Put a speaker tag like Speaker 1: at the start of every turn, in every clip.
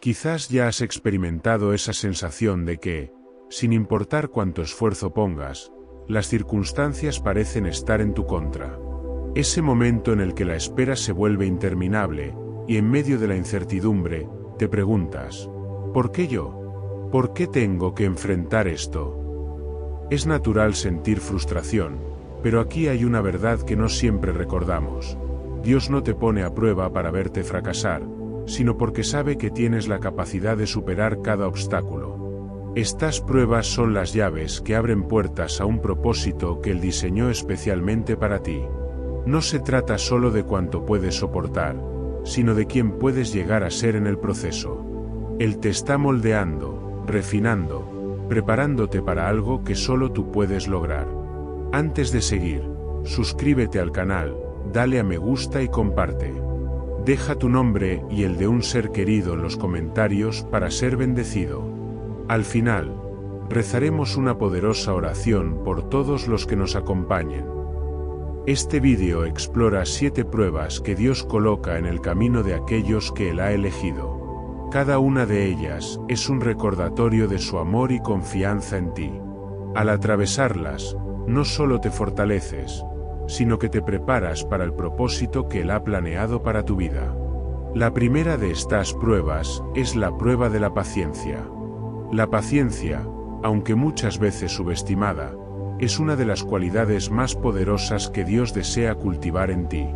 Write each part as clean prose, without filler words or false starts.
Speaker 1: Quizás ya has experimentado esa sensación de que, sin importar cuánto esfuerzo pongas, las circunstancias parecen estar en tu contra. Ese momento en el que la espera se vuelve interminable, y en medio de la incertidumbre, te preguntas, ¿por qué yo? ¿Por qué tengo que enfrentar esto? Es natural sentir frustración, pero aquí hay una verdad que no siempre recordamos. Dios no te pone a prueba para verte fracasar, sino porque sabe que tienes la capacidad de superar cada obstáculo. Estas pruebas son las llaves que abren puertas a un propósito que Él diseñó especialmente para ti. No se trata solo de cuánto puedes soportar, sino de quién puedes llegar a ser en el proceso. Él te está moldeando, refinando, preparándote para algo que solo tú puedes lograr. Antes de seguir, suscríbete al canal, dale a me gusta y comparte. Deja tu nombre y el de un ser querido en los comentarios para ser bendecido. Al final, rezaremos una poderosa oración por todos los que nos acompañen. Este vídeo explora 7 pruebas que Dios coloca en el camino de aquellos que Él ha elegido. Cada una de ellas es un recordatorio de su amor y confianza en ti. Al atravesarlas, no solo te fortaleces, sino que te preparas para el propósito que Él ha planeado para tu vida. La primera de estas pruebas es la prueba de la paciencia. La paciencia, aunque muchas veces subestimada, es una de las cualidades más poderosas que Dios desea cultivar en ti.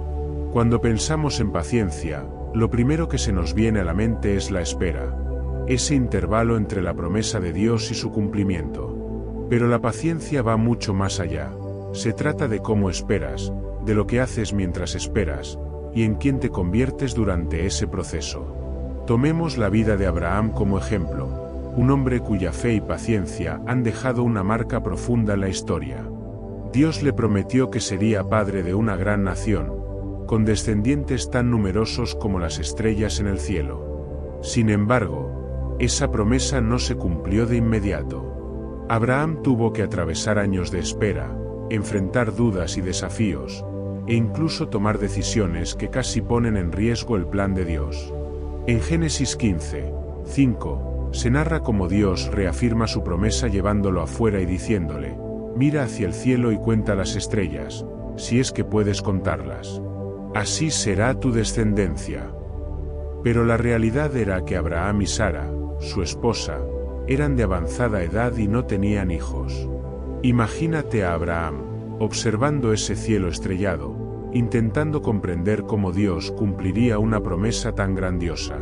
Speaker 1: Cuando pensamos en paciencia, lo primero que se nos viene a la mente es la espera, ese intervalo entre la promesa de Dios y su cumplimiento. Pero la paciencia va mucho más allá. Se trata de cómo esperas, de lo que haces mientras esperas, y en quién te conviertes durante ese proceso. Tomemos la vida de Abraham como ejemplo, un hombre cuya fe y paciencia han dejado una marca profunda en la historia. Dios le prometió que sería padre de una gran nación, con descendientes tan numerosos como las estrellas en el cielo. Sin embargo, esa promesa no se cumplió de inmediato. Abraham tuvo que atravesar años de espera, enfrentar dudas y desafíos, e incluso tomar decisiones que casi ponen en riesgo el plan de Dios. En Génesis 15:5, se narra cómo Dios reafirma su promesa llevándolo afuera y diciéndole, mira hacia el cielo y cuenta las estrellas, si es que puedes contarlas. Así será tu descendencia. Pero la realidad era que Abraham y Sara, su esposa, eran de avanzada edad y no tenían hijos. Imagínate a Abraham, observando ese cielo estrellado, intentando comprender cómo Dios cumpliría una promesa tan grandiosa.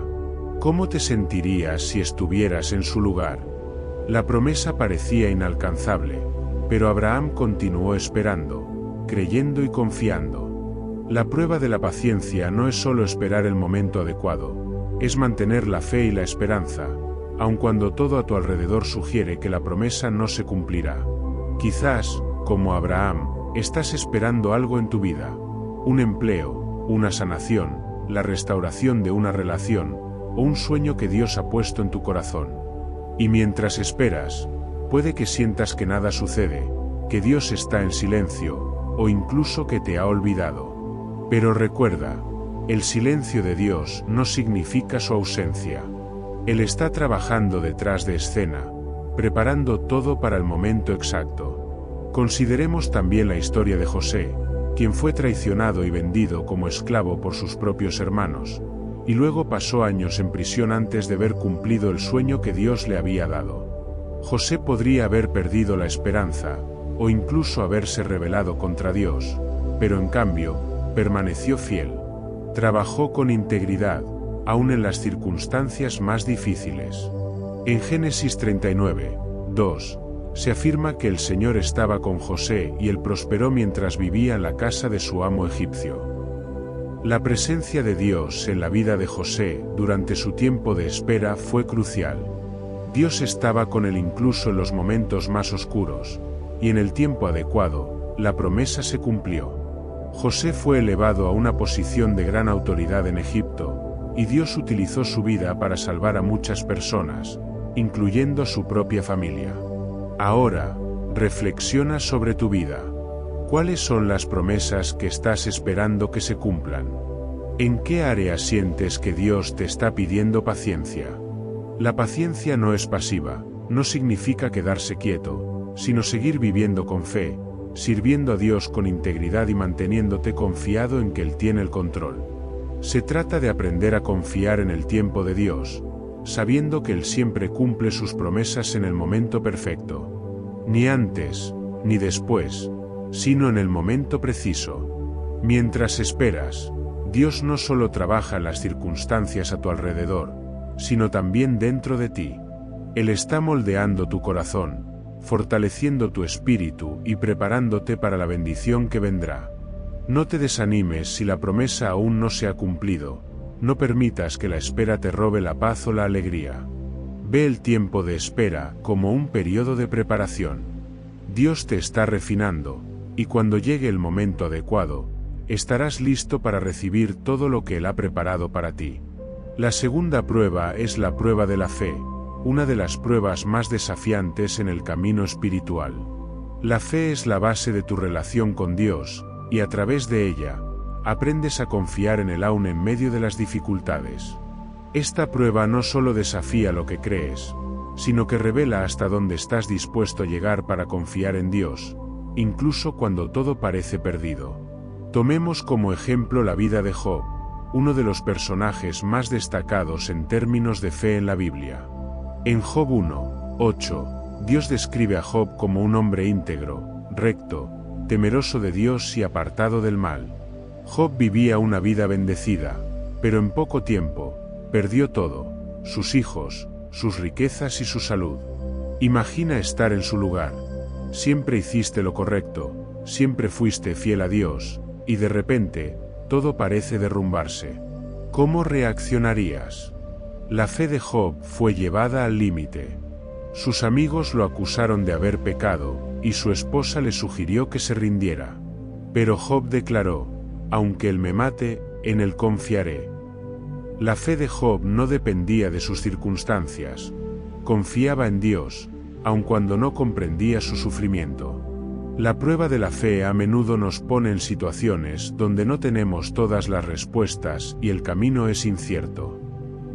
Speaker 1: ¿Cómo te sentirías si estuvieras en su lugar? La promesa parecía inalcanzable, pero Abraham continuó esperando, creyendo y confiando. La prueba de la paciencia no es solo esperar el momento adecuado, es mantener la fe y la esperanza, aun cuando todo a tu alrededor sugiere que la promesa no se cumplirá. Quizás, como Abraham, estás esperando algo en tu vida, un empleo, una sanación, la restauración de una relación, o un sueño que Dios ha puesto en tu corazón. Y mientras esperas, puede que sientas que nada sucede, que Dios está en silencio, o incluso que te ha olvidado. Pero recuerda, el silencio de Dios no significa su ausencia. Él está trabajando detrás de escena, preparando todo para el momento exacto. Consideremos también la historia de José, quien fue traicionado y vendido como esclavo por sus propios hermanos, y luego pasó años en prisión antes de ver cumplido el sueño que Dios le había dado. José podría haber perdido la esperanza, o incluso haberse rebelado contra Dios, pero en cambio, permaneció fiel. Trabajó con integridad, aun en las circunstancias más difíciles. En Génesis 39:2, se afirma que el Señor estaba con José y él prosperó mientras vivía en la casa de su amo egipcio. La presencia de Dios en la vida de José durante su tiempo de espera fue crucial. Dios estaba con él incluso en los momentos más oscuros, y en el tiempo adecuado, la promesa se cumplió. José fue elevado a una posición de gran autoridad en Egipto, y Dios utilizó su vida para salvar a muchas personas, incluyendo su propia familia. Ahora, reflexiona sobre tu vida. ¿Cuáles son las promesas que estás esperando que se cumplan? ¿En qué área sientes que Dios te está pidiendo paciencia? La paciencia no es pasiva, no significa quedarse quieto, sino seguir viviendo con fe, sirviendo a Dios con integridad y manteniéndote confiado en que Él tiene el control. Se trata de aprender a confiar en el tiempo de Dios, sabiendo que Él siempre cumple sus promesas en el momento perfecto. Ni antes, ni después, sino en el momento preciso. Mientras esperas, Dios no solo trabaja en las circunstancias a tu alrededor, sino también dentro de ti. Él está moldeando tu corazón, fortaleciendo tu espíritu y preparándote para la bendición que vendrá. No te desanimes si la promesa aún no se ha cumplido, no permitas que la espera te robe la paz o la alegría. Ve el tiempo de espera como un periodo de preparación. Dios te está refinando, y cuando llegue el momento adecuado, estarás listo para recibir todo lo que Él ha preparado para ti. La segunda prueba es la prueba de la fe, una de las pruebas más desafiantes en el camino espiritual. La fe es la base de tu relación con Dios, y a través de ella, aprendes a confiar en Él aún en medio de las dificultades. Esta prueba no solo desafía lo que crees, sino que revela hasta dónde estás dispuesto a llegar para confiar en Dios, incluso cuando todo parece perdido. Tomemos como ejemplo la vida de Job, uno de los personajes más destacados en términos de fe en la Biblia. En Job 1:8, Dios describe a Job como un hombre íntegro, recto, temeroso de Dios y apartado del mal. Job vivía una vida bendecida, pero en poco tiempo, perdió todo, sus hijos, sus riquezas y su salud. Imagina estar en su lugar. Siempre hiciste lo correcto, siempre fuiste fiel a Dios, y de repente, todo parece derrumbarse. ¿Cómo reaccionarías? La fe de Job fue llevada al límite. Sus amigos lo acusaron de haber pecado, y su esposa le sugirió que se rindiera. Pero Job declaró: aunque Él me mate, en Él confiaré. La fe de Job no dependía de sus circunstancias. Confiaba en Dios, aun cuando no comprendía su sufrimiento. La prueba de la fe a menudo nos pone en situaciones donde no tenemos todas las respuestas y el camino es incierto.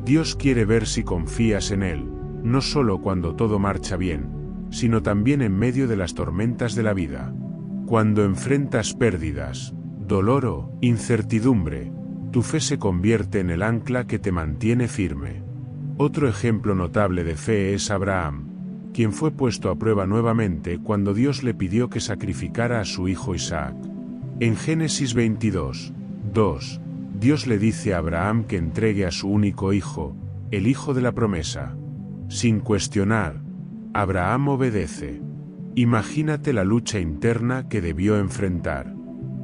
Speaker 1: Dios quiere ver si confías en Él, no solo cuando todo marcha bien, sino también en medio de las tormentas de la vida. Cuando enfrentas pérdidas, dolor o incertidumbre, tu fe se convierte en el ancla que te mantiene firme. Otro ejemplo notable de fe es Abraham, quien fue puesto a prueba nuevamente cuando Dios le pidió que sacrificara a su hijo Isaac. En Génesis 22:2, Dios le dice a Abraham que entregue a su único hijo, el hijo de la promesa. Sin cuestionar, Abraham obedece. Imagínate la lucha interna que debió enfrentar.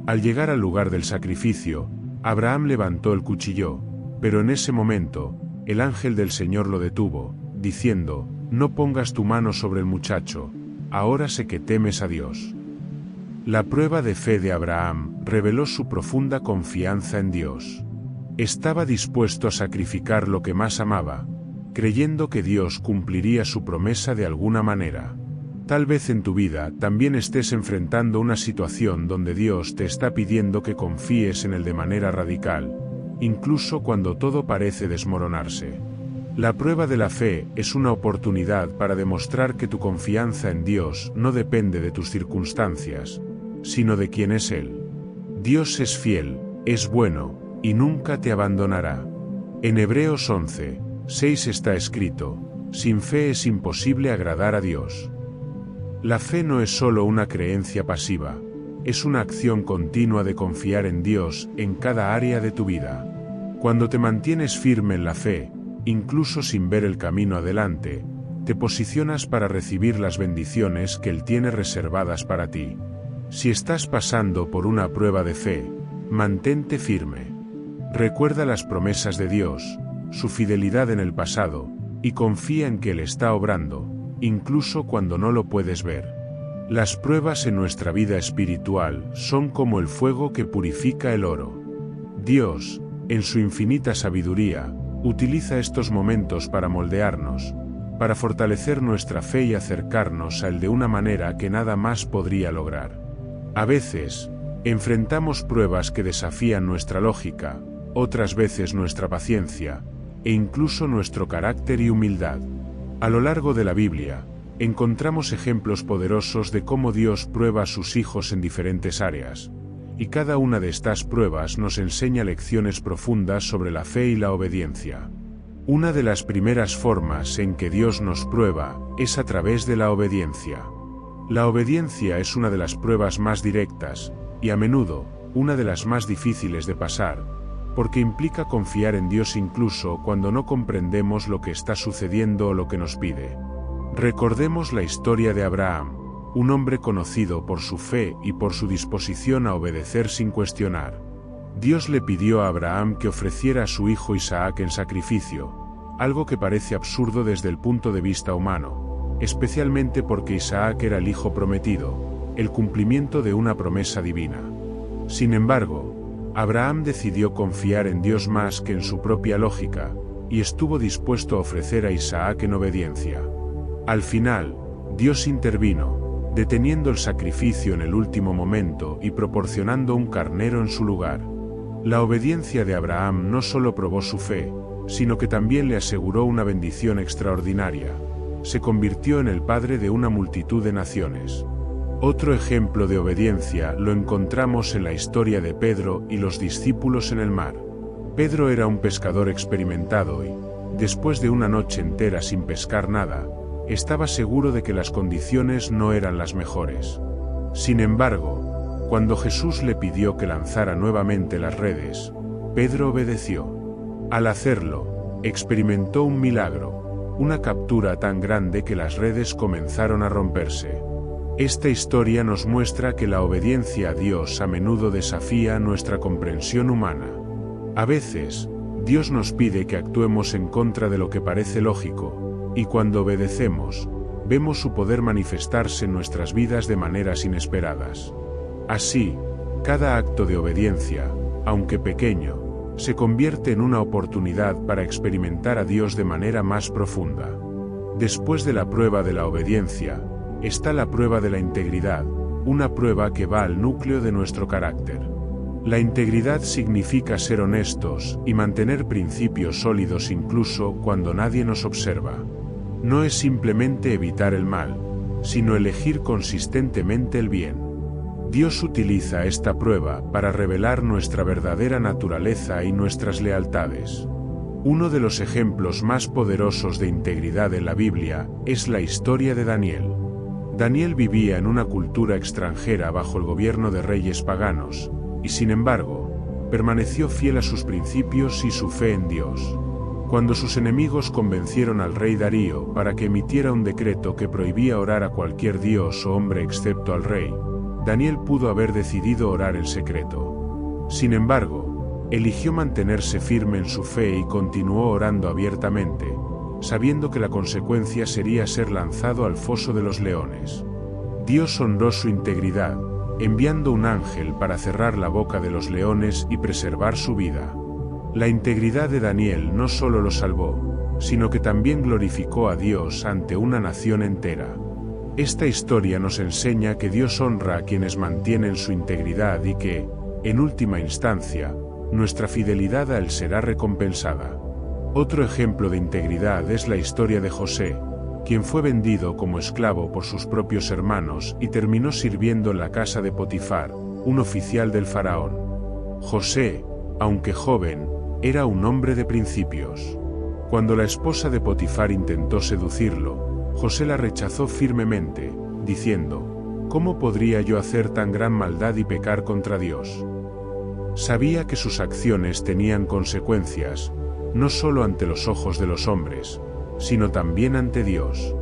Speaker 1: Al llegar al lugar del sacrificio, Abraham levantó el cuchillo, pero en ese momento, el ángel del Señor lo detuvo, diciendo: no pongas tu mano sobre el muchacho, ahora sé que temes a Dios. La prueba de fe de Abraham reveló su profunda confianza en Dios. Estaba dispuesto a sacrificar lo que más amaba, creyendo que Dios cumpliría su promesa de alguna manera. Tal vez en tu vida también estés enfrentando una situación donde Dios te está pidiendo que confíes en Él de manera radical, incluso cuando todo parece desmoronarse. La prueba de la fe es una oportunidad para demostrar que tu confianza en Dios no depende de tus circunstancias, sino de quién es Él. Dios es fiel, es bueno, y nunca te abandonará. En Hebreos 11:6 está escrito: sin fe es imposible agradar a Dios. La fe no es solo una creencia pasiva, es una acción continua de confiar en Dios en cada área de tu vida. Cuando te mantienes firme en la fe, incluso sin ver el camino adelante, te posicionas para recibir las bendiciones que Él tiene reservadas para ti. Si estás pasando por una prueba de fe, mantente firme. Recuerda las promesas de Dios, su fidelidad en el pasado, y confía en que Él está obrando, incluso cuando no lo puedes ver. Las pruebas en nuestra vida espiritual son como el fuego que purifica el oro. Dios, en su infinita sabiduría, utiliza estos momentos para moldearnos, para fortalecer nuestra fe y acercarnos a Él de una manera que nada más podría lograr. A veces, enfrentamos pruebas que desafían nuestra lógica, otras veces nuestra paciencia, e incluso nuestro carácter y humildad. A lo largo de la Biblia, encontramos ejemplos poderosos de cómo Dios prueba a sus hijos en diferentes áreas, y cada una de estas pruebas nos enseña lecciones profundas sobre la fe y la obediencia. Una de las primeras formas en que Dios nos prueba es a través de la obediencia. La obediencia es una de las pruebas más directas, y a menudo, una de las más difíciles de pasar, porque implica confiar en Dios incluso cuando no comprendemos lo que está sucediendo o lo que nos pide. Recordemos la historia de Abraham, un hombre conocido por su fe y por su disposición a obedecer sin cuestionar. Dios le pidió a Abraham que ofreciera a su hijo Isaac en sacrificio, algo que parece absurdo desde el punto de vista humano, especialmente porque Isaac era el hijo prometido, el cumplimiento de una promesa divina. Sin embargo, Abraham decidió confiar en Dios más que en su propia lógica, y estuvo dispuesto a ofrecer a Isaac en obediencia. Al final, Dios intervino, deteniendo el sacrificio en el último momento y proporcionando un carnero en su lugar. La obediencia de Abraham no solo probó su fe, sino que también le aseguró una bendición extraordinaria. Se convirtió en el padre de una multitud de naciones. Otro ejemplo de obediencia lo encontramos en la historia de Pedro y los discípulos en el mar. Pedro era un pescador experimentado y, después de una noche entera sin pescar nada, estaba seguro de que las condiciones no eran las mejores. Sin embargo, cuando Jesús le pidió que lanzara nuevamente las redes, Pedro obedeció. Al hacerlo, experimentó un milagro, una captura tan grande que las redes comenzaron a romperse. Esta historia nos muestra que la obediencia a Dios a menudo desafía nuestra comprensión humana. A veces, Dios nos pide que actuemos en contra de lo que parece lógico, y cuando obedecemos, vemos su poder manifestarse en nuestras vidas de maneras inesperadas. Así, cada acto de obediencia, aunque pequeño, se convierte en una oportunidad para experimentar a Dios de manera más profunda. Después de la prueba de la obediencia, está la prueba de la integridad, una prueba que va al núcleo de nuestro carácter. La integridad significa ser honestos y mantener principios sólidos incluso cuando nadie nos observa. No es simplemente evitar el mal, sino elegir consistentemente el bien. Dios utiliza esta prueba para revelar nuestra verdadera naturaleza y nuestras lealtades. Uno de los ejemplos más poderosos de integridad en la Biblia es la historia de Daniel. Daniel vivía en una cultura extranjera bajo el gobierno de reyes paganos, y sin embargo, permaneció fiel a sus principios y su fe en Dios. Cuando sus enemigos convencieron al rey Darío para que emitiera un decreto que prohibía orar a cualquier dios o hombre excepto al rey, Daniel pudo haber decidido orar en secreto. Sin embargo, eligió mantenerse firme en su fe y continuó orando abiertamente, sabiendo que la consecuencia sería ser lanzado al foso de los leones. Dios honró su integridad, enviando un ángel para cerrar la boca de los leones y preservar su vida. La integridad de Daniel no solo lo salvó, sino que también glorificó a Dios ante una nación entera. Esta historia nos enseña que Dios honra a quienes mantienen su integridad y que, en última instancia, nuestra fidelidad a Él será recompensada. Otro ejemplo de integridad es la historia de José, quien fue vendido como esclavo por sus propios hermanos y terminó sirviendo en la casa de Potifar, un oficial del faraón. José, aunque joven, era un hombre de principios. Cuando la esposa de Potifar intentó seducirlo, José la rechazó firmemente, diciendo: ¿cómo podría yo hacer tan gran maldad y pecar contra Dios? Sabía que sus acciones tenían consecuencias, no solo ante los ojos de los hombres, sino también ante Dios.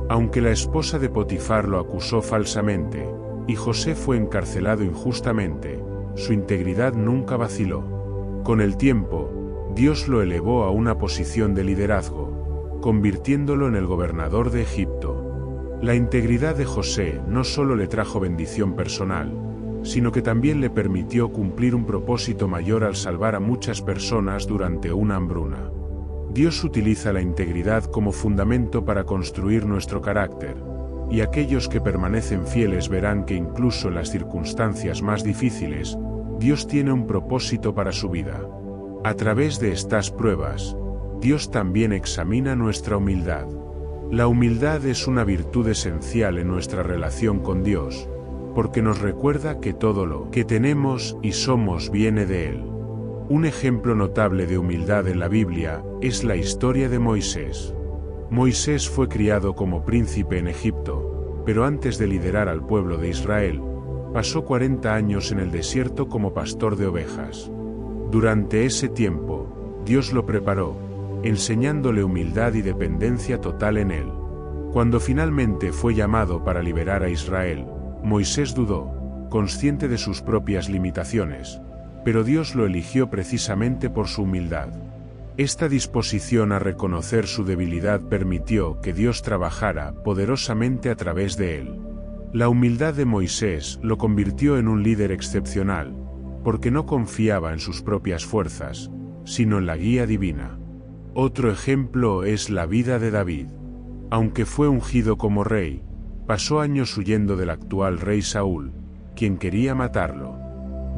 Speaker 1: Aunque la esposa de Potifar lo acusó falsamente, y José fue encarcelado injustamente, su integridad nunca vaciló. Con el tiempo, Dios lo elevó a una posición de liderazgo, convirtiéndolo en el gobernador de Egipto. La integridad de José no solo le trajo bendición personal, sino que también le permitió cumplir un propósito mayor al salvar a muchas personas durante una hambruna. Dios utiliza la integridad como fundamento para construir nuestro carácter, y aquellos que permanecen fieles verán que incluso en las circunstancias más difíciles, Dios tiene un propósito para su vida. A través de estas pruebas, Dios también examina nuestra humildad. La humildad es una virtud esencial en nuestra relación con Dios, porque nos recuerda que todo lo que tenemos y somos viene de Él. Un ejemplo notable de humildad en la Biblia es la historia de Moisés. Moisés fue criado como príncipe en Egipto, pero antes de liderar al pueblo de Israel, pasó 40 años en el desierto como pastor de ovejas. Durante ese tiempo, Dios lo preparó, enseñándole humildad y dependencia total en Él. Cuando finalmente fue llamado para liberar a Israel, Moisés dudó, consciente de sus propias limitaciones, pero Dios lo eligió precisamente por su humildad. Esta disposición a reconocer su debilidad permitió que Dios trabajara poderosamente a través de él. La humildad de Moisés lo convirtió en un líder excepcional, porque no confiaba en sus propias fuerzas, sino en la guía divina. Otro ejemplo es la vida de David. Aunque fue ungido como rey, pasó años huyendo del actual rey Saúl, quien quería matarlo.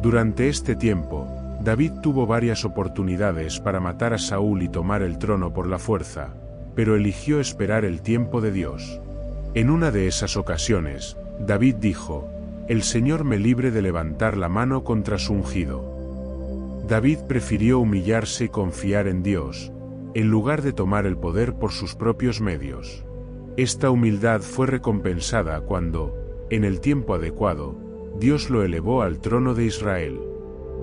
Speaker 1: Durante este tiempo, David tuvo varias oportunidades para matar a Saúl y tomar el trono por la fuerza, pero eligió esperar el tiempo de Dios. En una de esas ocasiones, David dijo: «El Señor me libre de levantar la mano contra su ungido». David prefirió humillarse y confiar en Dios, en lugar de tomar el poder por sus propios medios. Esta humildad fue recompensada cuando, en el tiempo adecuado, Dios lo elevó al trono de Israel.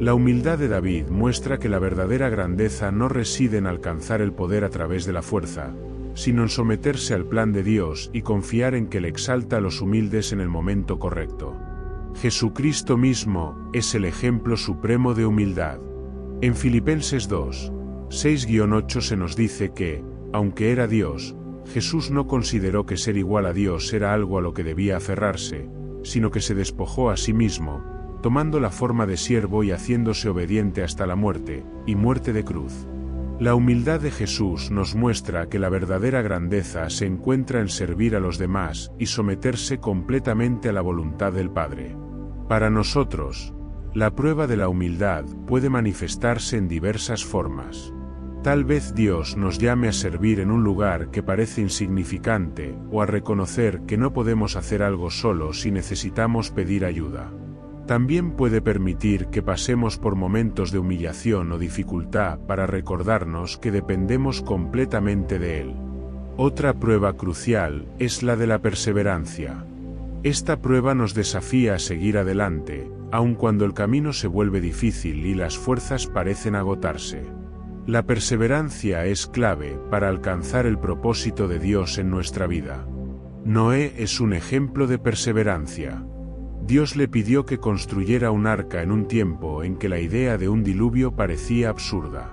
Speaker 1: La humildad de David muestra que la verdadera grandeza no reside en alcanzar el poder a través de la fuerza, sino en someterse al plan de Dios y confiar en que le exalta a los humildes en el momento correcto. Jesucristo mismo es el ejemplo supremo de humildad. En Filipenses 2, 6-8 se nos dice que, aunque era Dios, Jesús no consideró que ser igual a Dios era algo a lo que debía aferrarse, sino que se despojó a sí mismo, tomando la forma de siervo y haciéndose obediente hasta la muerte, y muerte de cruz. La humildad de Jesús nos muestra que la verdadera grandeza se encuentra en servir a los demás y someterse completamente a la voluntad del Padre. Para nosotros, la prueba de la humildad puede manifestarse en diversas formas. Tal vez Dios nos llame a servir en un lugar que parece insignificante, o a reconocer que no podemos hacer algo solos y necesitamos pedir ayuda. También puede permitir que pasemos por momentos de humillación o dificultad para recordarnos que dependemos completamente de Él. Otra prueba crucial es la de la perseverancia. Esta prueba nos desafía a seguir adelante, aun cuando el camino se vuelve difícil y las fuerzas parecen agotarse. La perseverancia es clave para alcanzar el propósito de Dios en nuestra vida. Noé es un ejemplo de perseverancia. Dios le pidió que construyera un arca en un tiempo en que la idea de un diluvio parecía absurda.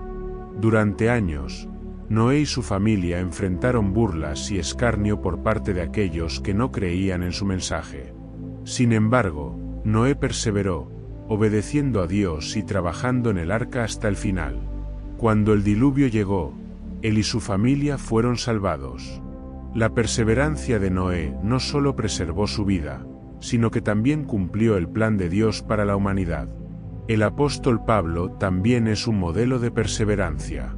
Speaker 1: Durante años, Noé y su familia enfrentaron burlas y escarnio por parte de aquellos que no creían en su mensaje. Sin embargo, Noé perseveró, obedeciendo a Dios y trabajando en el arca hasta el final. Cuando el diluvio llegó, él y su familia fueron salvados. La perseverancia de Noé no solo preservó su vida, sino que también cumplió el plan de Dios para la humanidad. El apóstol Pablo también es un modelo de perseverancia.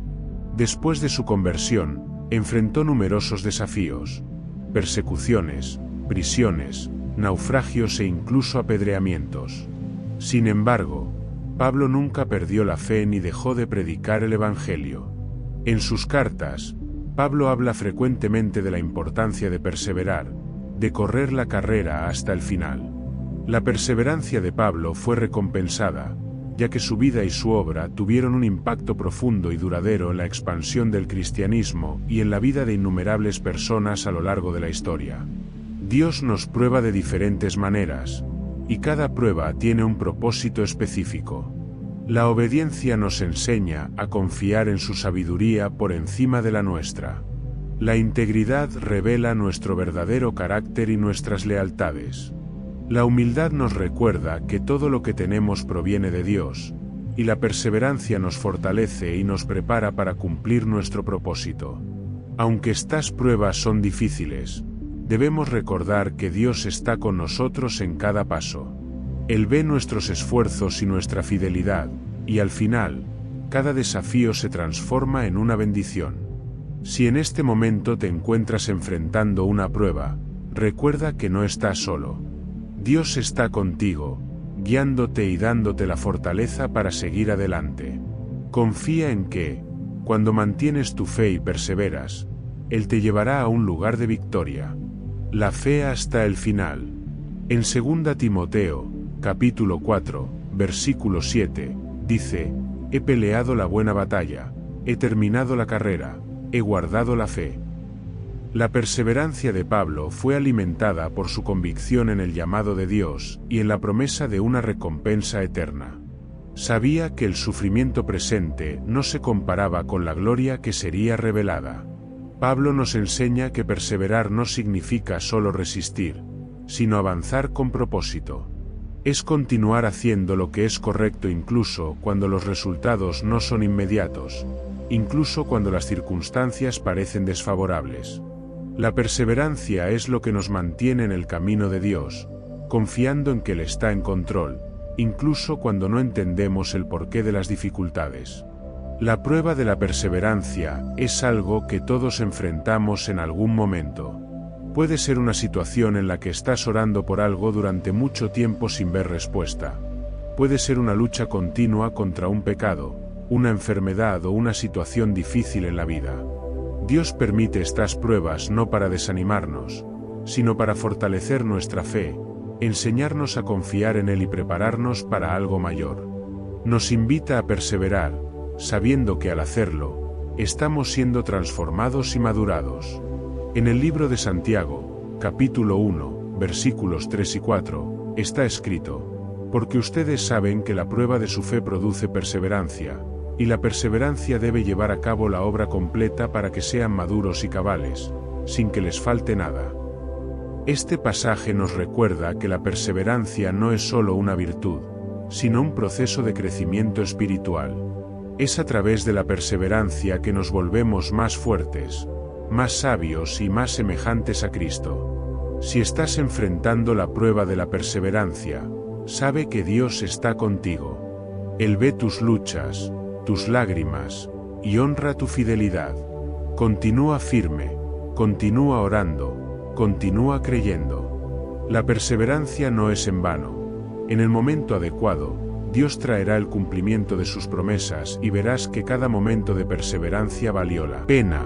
Speaker 1: Después de su conversión, enfrentó numerosos desafíos: persecuciones, prisiones, naufragios e incluso apedreamientos. Sin embargo, Pablo nunca perdió la fe ni dejó de predicar el Evangelio. En sus cartas, Pablo habla frecuentemente de la importancia de perseverar, de correr la carrera hasta el final. La perseverancia de Pablo fue recompensada, ya que su vida y su obra tuvieron un impacto profundo y duradero en la expansión del cristianismo y en la vida de innumerables personas a lo largo de la historia. Dios nos prueba de diferentes maneras, y cada prueba tiene un propósito específico. La obediencia nos enseña a confiar en su sabiduría por encima de la nuestra. La integridad revela nuestro verdadero carácter y nuestras lealtades. La humildad nos recuerda que todo lo que tenemos proviene de Dios, y la perseverancia nos fortalece y nos prepara para cumplir nuestro propósito. Aunque estas pruebas son difíciles, debemos recordar que Dios está con nosotros en cada paso. Él ve nuestros esfuerzos y nuestra fidelidad, y al final, cada desafío se transforma en una bendición. Si en este momento te encuentras enfrentando una prueba, recuerda que no estás solo. Dios está contigo, guiándote y dándote la fortaleza para seguir adelante. Confía en que, cuando mantienes tu fe y perseveras, Él te llevará a un lugar de victoria. La fe hasta el final. En 2 Timoteo, capítulo 4, versículo 7, dice: He peleado la buena batalla, he terminado la carrera, he guardado la fe. La perseverancia de Pablo fue alimentada por su convicción en el llamado de Dios y en la promesa de una recompensa eterna. Sabía que el sufrimiento presente no se comparaba con la gloria que sería revelada. Pablo nos enseña que perseverar no significa solo resistir, sino avanzar con propósito. Es continuar haciendo lo que es correcto incluso cuando los resultados no son inmediatos, incluso cuando las circunstancias parecen desfavorables. La perseverancia es lo que nos mantiene en el camino de Dios, confiando en que Él está en control, incluso cuando no entendemos el porqué de las dificultades. La prueba de la perseverancia es algo que todos enfrentamos en algún momento. Puede ser una situación en la que estás orando por algo durante mucho tiempo sin ver respuesta. Puede ser una lucha continua contra un pecado, una enfermedad o una situación difícil en la vida. Dios permite estas pruebas no para desanimarnos, sino para fortalecer nuestra fe, enseñarnos a confiar en Él y prepararnos para algo mayor. Nos invita a perseverar, sabiendo que al hacerlo, estamos siendo transformados y madurados. En el libro de Santiago, capítulo 1, versículos 3 y 4, está escrito: Porque ustedes saben que la prueba de su fe produce perseverancia, y la perseverancia debe llevar a cabo la obra completa para que sean maduros y cabales, sin que les falte nada. Este pasaje nos recuerda que la perseverancia no es solo una virtud, sino un proceso de crecimiento espiritual. Es a través de la perseverancia que nos volvemos más fuertes, más sabios y más semejantes a Cristo. Si estás enfrentando la prueba de la perseverancia, sabe que Dios está contigo. Él ve tus luchas, tus lágrimas, y honra tu fidelidad. Continúa firme, continúa orando, continúa creyendo. La perseverancia no es en vano. En el momento adecuado, Dios traerá el cumplimiento de sus promesas y verás que cada momento de perseverancia valió la pena.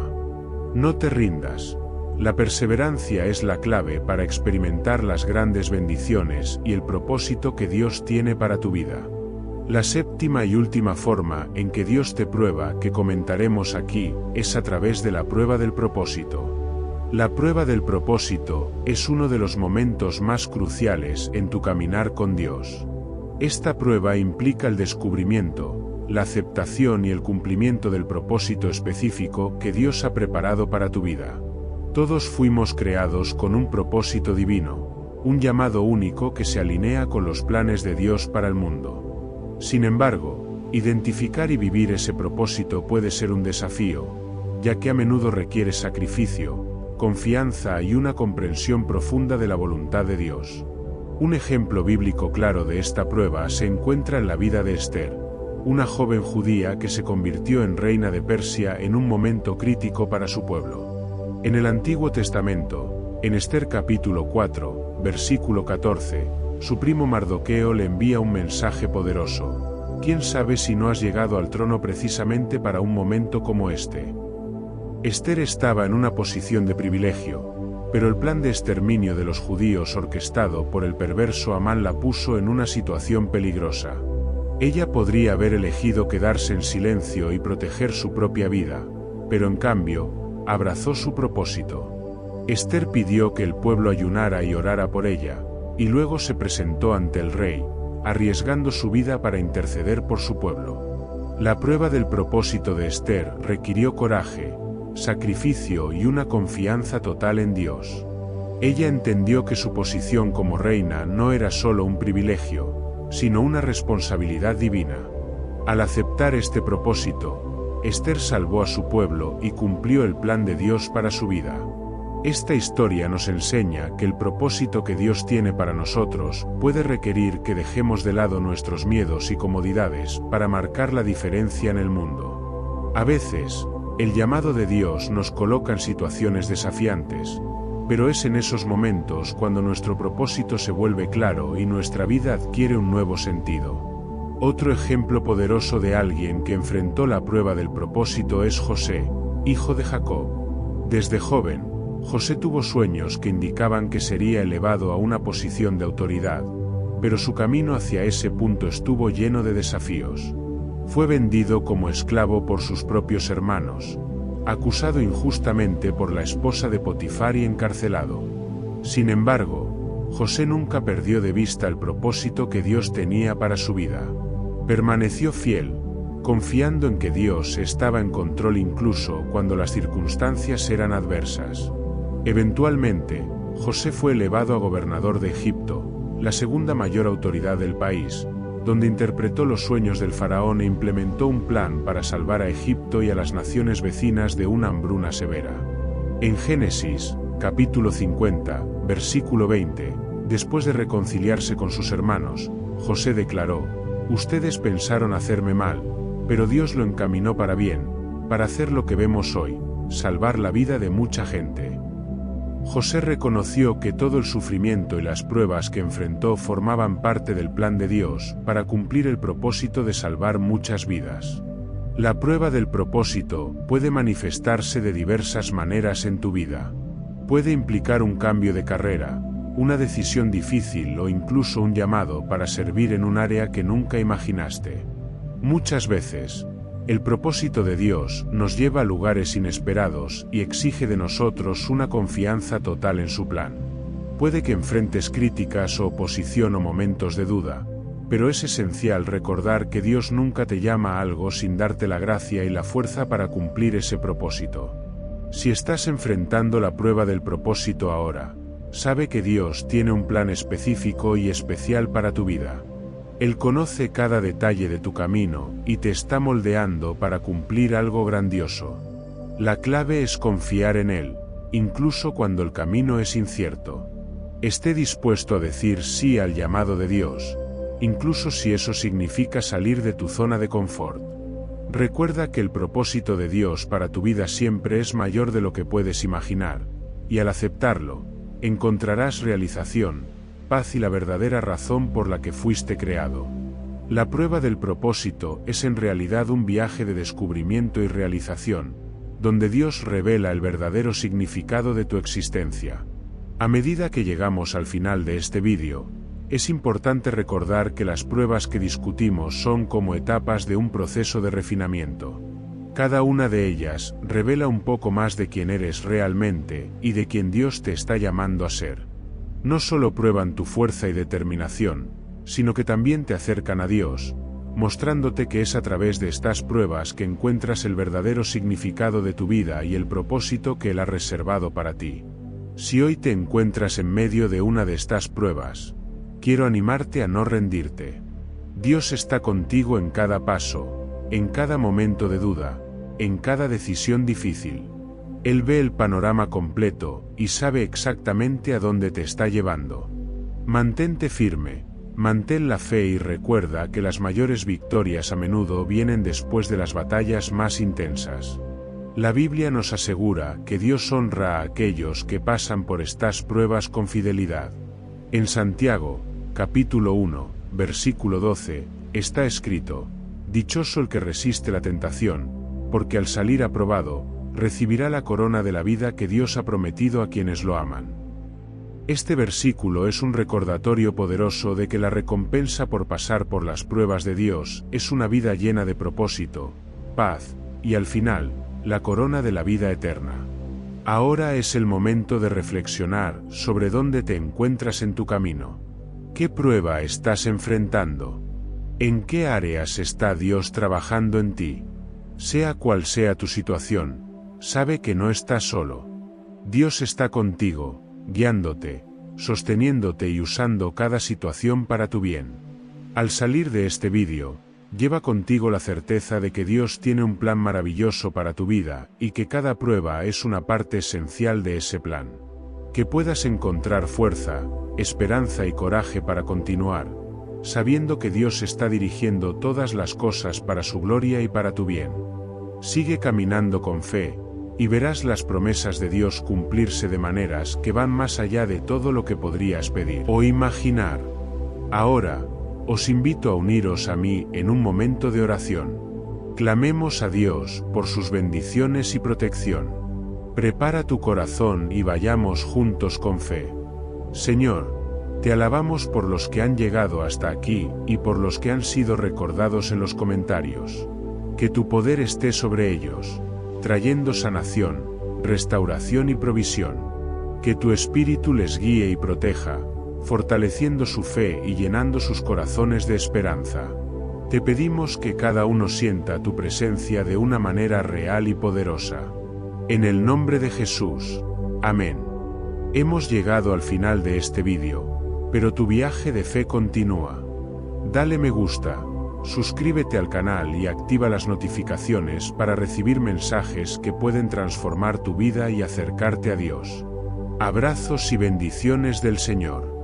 Speaker 1: No te rindas. La perseverancia es la clave para experimentar las grandes bendiciones y el propósito que Dios tiene para tu vida. La séptima y última forma en que Dios te prueba, que comentaremos aquí, es a través de la prueba del propósito. La prueba del propósito es uno de los momentos más cruciales en tu caminar con Dios. Esta prueba implica el descubrimiento, la aceptación y el cumplimiento del propósito específico que Dios ha preparado para tu vida. Todos fuimos creados con un propósito divino, un llamado único que se alinea con los planes de Dios para el mundo. Sin embargo, identificar y vivir ese propósito puede ser un desafío, ya que a menudo requiere sacrificio, confianza y una comprensión profunda de la voluntad de Dios. Un ejemplo bíblico claro de esta prueba se encuentra en la vida de Esther, una joven judía que se convirtió en reina de Persia en un momento crítico para su pueblo. En el Antiguo Testamento, en Esther capítulo 4, versículo 14, su primo Mardoqueo le envía un mensaje poderoso: ¿quién sabe si no has llegado al trono precisamente para un momento como este? Esther estaba en una posición de privilegio, pero el plan de exterminio de los judíos orquestado por el perverso Amán la puso en una situación peligrosa. Ella podría haber elegido quedarse en silencio y proteger su propia vida, pero en cambio, abrazó su propósito. Esther pidió que el pueblo ayunara y orara por ella, y luego se presentó ante el rey, arriesgando su vida para interceder por su pueblo. La prueba del propósito de Esther requirió coraje, sacrificio y una confianza total en Dios. Ella entendió que su posición como reina no era solo un privilegio, sino una responsabilidad divina. Al aceptar este propósito, Esther salvó a su pueblo y cumplió el plan de Dios para su vida. Esta historia nos enseña que el propósito que Dios tiene para nosotros puede requerir que dejemos de lado nuestros miedos y comodidades para marcar la diferencia en el mundo. A veces, El llamado de Dios nos coloca en situaciones desafiantes, pero es en esos momentos cuando nuestro propósito se vuelve claro y nuestra vida adquiere un nuevo sentido. Otro ejemplo poderoso de alguien que enfrentó la prueba del propósito es José, hijo de Jacob. Desde joven, José tuvo sueños que indicaban que sería elevado a una posición de autoridad, pero su camino hacia ese punto estuvo lleno de desafíos. Fue vendido como esclavo por sus propios hermanos, acusado injustamente por la esposa de Potifar y encarcelado. Sin embargo, José nunca perdió de vista el propósito que Dios tenía para su vida. Permaneció fiel, confiando en que Dios estaba en control incluso cuando las circunstancias eran adversas. Eventualmente, José fue elevado a gobernador de Egipto, la segunda mayor autoridad del país, donde interpretó los sueños del faraón e implementó un plan para salvar a Egipto y a las naciones vecinas de una hambruna severa. En Génesis, capítulo 50, versículo 20, después de reconciliarse con sus hermanos, José declaró: «Ustedes pensaron hacerme mal, pero Dios lo encaminó para bien, para hacer lo que vemos hoy, salvar la vida de mucha gente». José reconoció que todo el sufrimiento y las pruebas que enfrentó formaban parte del plan de Dios para cumplir el propósito de salvar muchas vidas. La prueba del propósito puede manifestarse de diversas maneras en tu vida. Puede implicar un cambio de carrera, una decisión difícil o incluso un llamado para servir en un área que nunca imaginaste. Muchas veces, el propósito de Dios nos lleva a lugares inesperados y exige de nosotros una confianza total en su plan. Puede que enfrentes críticas o oposición o momentos de duda, pero es esencial recordar que Dios nunca te llama a algo sin darte la gracia y la fuerza para cumplir ese propósito. Si estás enfrentando la prueba del propósito ahora, sabe que Dios tiene un plan específico y especial para tu vida. Él conoce cada detalle de tu camino y te está moldeando para cumplir algo grandioso. La clave es confiar en Él, incluso cuando el camino es incierto. Esté dispuesto a decir sí al llamado de Dios, incluso si eso significa salir de tu zona de confort. Recuerda que el propósito de Dios para tu vida siempre es mayor de lo que puedes imaginar, y al aceptarlo, encontrarás realización, paz y la verdadera razón por la que fuiste creado. La prueba del propósito es en realidad un viaje de descubrimiento y realización, donde Dios revela el verdadero significado de tu existencia. A medida que llegamos al final de este vídeo, es importante recordar que las pruebas que discutimos son como etapas de un proceso de refinamiento. Cada una de ellas revela un poco más de quién eres realmente y de quién Dios te está llamando a ser. No solo prueban tu fuerza y determinación, sino que también te acercan a Dios, mostrándote que es a través de estas pruebas que encuentras el verdadero significado de tu vida y el propósito que Él ha reservado para ti. Si hoy te encuentras en medio de una de estas pruebas, quiero animarte a no rendirte. Dios está contigo en cada paso, en cada momento de duda, en cada decisión difícil. Él ve el panorama completo y sabe exactamente a dónde te está llevando. Mantente firme, mantén la fe y recuerda que las mayores victorias a menudo vienen después de las batallas más intensas. La Biblia nos asegura que Dios honra a aquellos que pasan por estas pruebas con fidelidad. En Santiago, capítulo 1, versículo 12, está escrito: «Dichoso el que resiste la tentación, porque al salir aprobado, recibirá la corona de la vida que Dios ha prometido a quienes lo aman». Este versículo es un recordatorio poderoso de que la recompensa por pasar por las pruebas de Dios es una vida llena de propósito, paz, y al final, la corona de la vida eterna. Ahora es el momento de reflexionar sobre dónde te encuentras en tu camino. ¿Qué prueba estás enfrentando? ¿En qué áreas está Dios trabajando en ti? Sea cual sea tu situación, sabe que no estás solo. Dios está contigo, guiándote, sosteniéndote y usando cada situación para tu bien. Al salir de este vídeo, lleva contigo la certeza de que Dios tiene un plan maravilloso para tu vida y que cada prueba es una parte esencial de ese plan. Que puedas encontrar fuerza, esperanza y coraje para continuar, sabiendo que Dios está dirigiendo todas las cosas para su gloria y para tu bien. Sigue caminando con fe, y verás las promesas de Dios cumplirse de maneras que van más allá de todo lo que podrías pedir o imaginar. Ahora, os invito a uniros a mí en un momento de oración. Clamemos a Dios por sus bendiciones y protección. Prepara tu corazón y vayamos juntos con fe. Señor, te alabamos por los que han llegado hasta aquí y por los que han sido recordados en los comentarios. Que tu poder esté sobre ellos, trayendo sanación, restauración y provisión. Que tu espíritu les guíe y proteja, fortaleciendo su fe y llenando sus corazones de esperanza. Te pedimos que cada uno sienta tu presencia de una manera real y poderosa. En el nombre de Jesús. Amén. Hemos llegado al final de este vídeo, pero tu viaje de fe continúa. Dale me gusta, suscríbete al canal y activa las notificaciones para recibir mensajes que pueden transformar tu vida y acercarte a Dios. Abrazos y bendiciones del Señor.